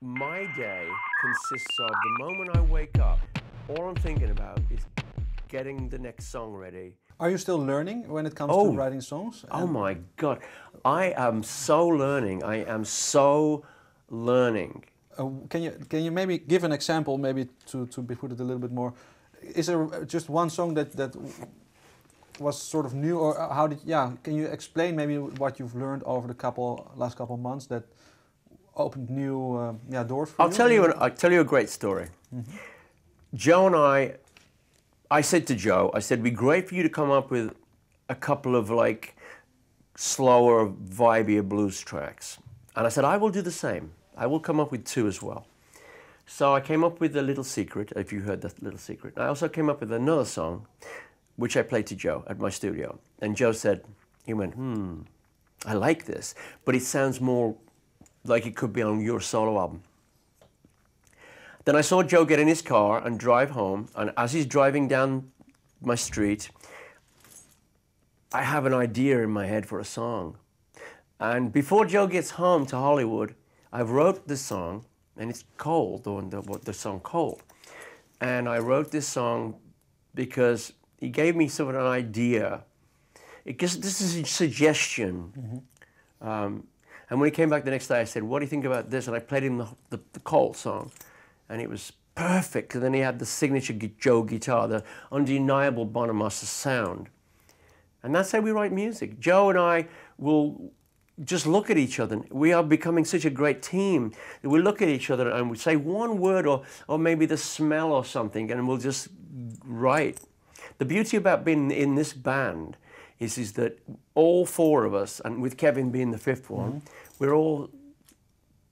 My day consists of the moment I wake up, all I'm thinking about is getting the next song ready. Are you still learning when it comes to Oh, writing songs? oh my God. I am so learning. I am so learning. Can you maybe give an example, maybe to put it a little bit more? Is there just one song that was sort of new, or how did? Yeah, can you explain maybe what you've learned over the last couple months that opened new doors for you? I'll tell you a great story. Mm-hmm. Joe and I said to Joe, I said, it'd be great for you to come up with a couple of like slower, vibier blues tracks. And I said, I will do the same. I will come up with two as well. So I came up with A Little Secret, if you heard that Little Secret. I also came up with another song, which I played to Joe at my studio. And Joe said, he went, I like this, but it sounds more like it could be on your solo album. Then I saw Joe get in his car and drive home, and as he's driving down my street, I have an idea in my head for a song. And before Joe gets home to Hollywood, I wrote this song, and it's Cold, the song Cold. And I wrote this song because he gave me sort of an idea. This is a suggestion. Mm-hmm. And when he came back the next day, I said, what do you think about this? And I played him the Cold song. And it was perfect. And then he had the signature Joe guitar, the undeniable Bonamassa sound. And that's how we write music. Joe and I will just look at each other. We are becoming such a great team that we look at each other and we say one word or maybe the smell or something, and we'll just write. The beauty about being in this band is that all four of us, and with Kevin being the fifth one, mm-hmm. we're all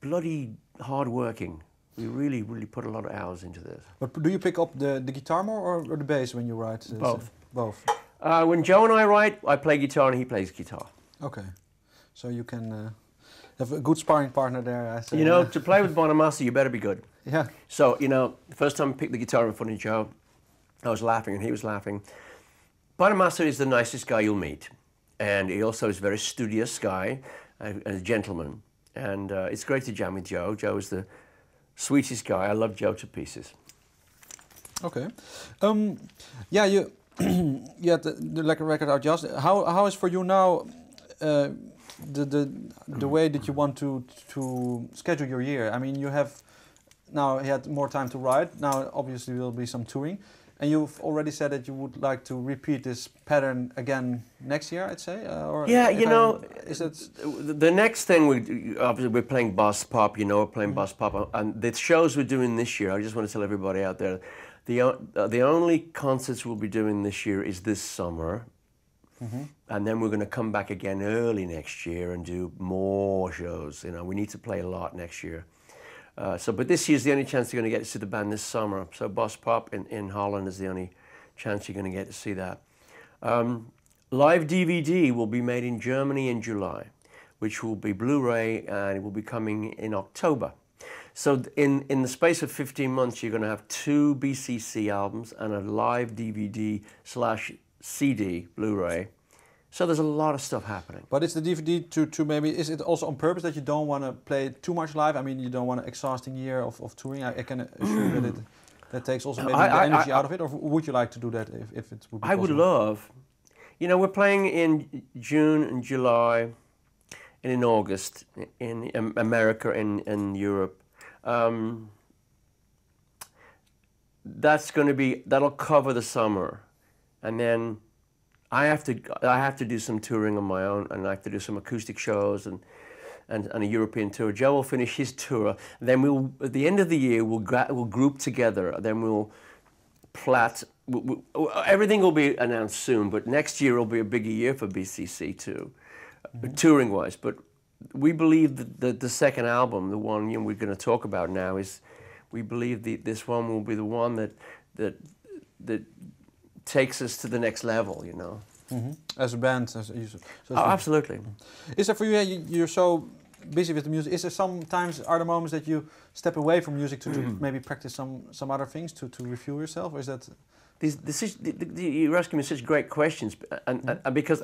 bloody hardworking. We really, really put a lot of hours into this. But do you pick up the guitar more or the bass when you write? Both. Both. When Joe and I write, I play guitar and he plays guitar. Okay. So you can have a good sparring partner there. You know, to play with Bonamassa, you better be good. Yeah. So, you know, the first time I picked the guitar in front of Joe, I was laughing and he was laughing. Bonamassa is the nicest guy you'll meet. And he also is a very studious guy, a gentleman. And it's great to jam with Joe. Joe is the sweetest guy. I love Joe to pieces. Okay. Yeah, you had the record out just. How is for you now the way that you want to schedule your year? I mean, you had more time to write. Now, obviously, there will be some touring. And you've already said that you would like to repeat this pattern again next year, I'd say. Yeah, you know, is it the next thing obviously we're playing Bus Pop. You know, we're playing Bus Pop, and the shows we're doing this year. I just want to tell everybody out there, the only concerts we'll be doing this year is this summer, and then we're going to come back again early next year and do more shows. You know, we need to play a lot next year. But this year's the only chance you're going to get to see the band this summer. So Bus Pop in Holland is the only chance you're going to get to see that. Live DVD will be made in Germany in July, which will be Blu-ray, and it will be coming in October. So in the space of 15 months, you're going to have 2 BCC albums and a live DVD/CD Blu-ray. So there's a lot of stuff happening. But is the DVD to maybe, is it also on purpose that you don't want to play too much live? I mean, you don't want an exhausting year of touring. I can assure that that takes also maybe the energy out of it. Or would you like to do that if it would be possible? I would love. You know, we're playing in June and July and in August in America and in Europe. That'll cover the summer. And then I have to do some touring on my own, and I have to do some acoustic shows and a European tour. Joe will finish his tour. Then we'll, at the end of the year, we'll group together. Then we'll everything will be announced soon. But next year will be a bigger year for BCC too, touring wise. But we believe that the second album, the one we're going to talk about now, we believe this one will be the one that takes us to the next level, you know. As a band, absolutely. Is there for you? You're so busy with the music. Is there sometimes are there moments that you step away from music to maybe practice some other things to refuel yourself, or is that? You're asking me such great questions, and because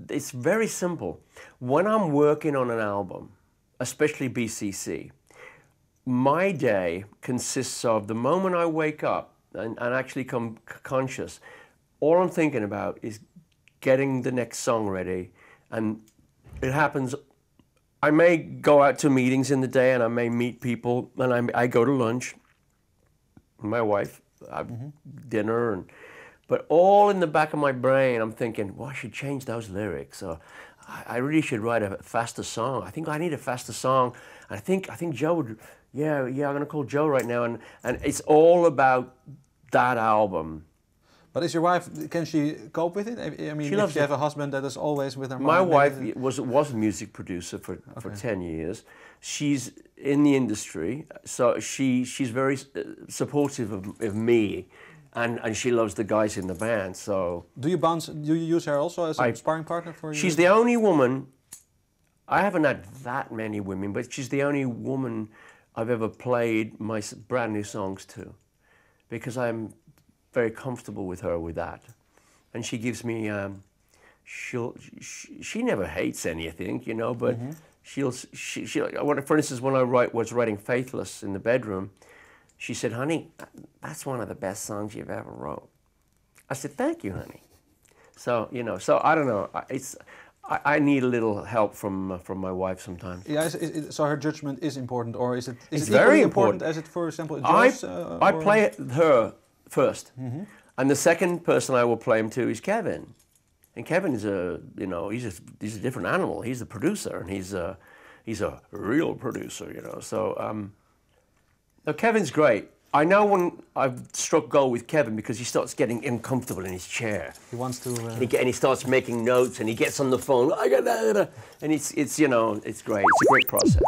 it's very simple. When I'm working on an album, especially BCC, my day consists of the moment I wake up and actually come conscious, all I'm thinking about is getting the next song ready. And it happens, I may go out to meetings in the day and I may meet people, and I go to lunch with my wife, dinner, but all in the back of my brain I'm thinking, well, I should change those lyrics, or I really should write a faster song. I think I need a faster song. And I think Joe would, yeah, I'm gonna call Joe right now, and it's all about that album. But is your wife, can she cope with it? I mean, if you have a husband that is always with her mind. My wife was a music producer for 10 years. She's in the industry, so she's very supportive of me, and she loves the guys in the band. So do you use her also as a sparring partner for you? She's the only woman. I haven't had that many women, but she's the only woman I've ever played my brand new songs to, because I'm very comfortable with her with that, and she gives me. She never hates anything, you know, but she'll for instance, when I was writing "Faithless" in the bedroom, she said, "Honey, that's one of the best songs you've ever wrote." I said, "Thank you, honey." So you know, so I don't know. I need a little help from my wife sometimes. Yeah, so her judgment is important, or is it? It's very important. As it, for example, Joe's, I play her first, and the second person I will play him to is Kevin, and Kevin is he's a different animal. He's the producer, and he's a real producer, you know. So now Kevin's great. I know when I've struck gold with Kevin because he starts getting uncomfortable in his chair. He wants to. And he starts making notes, and he gets on the phone. And it's great. It's a great process.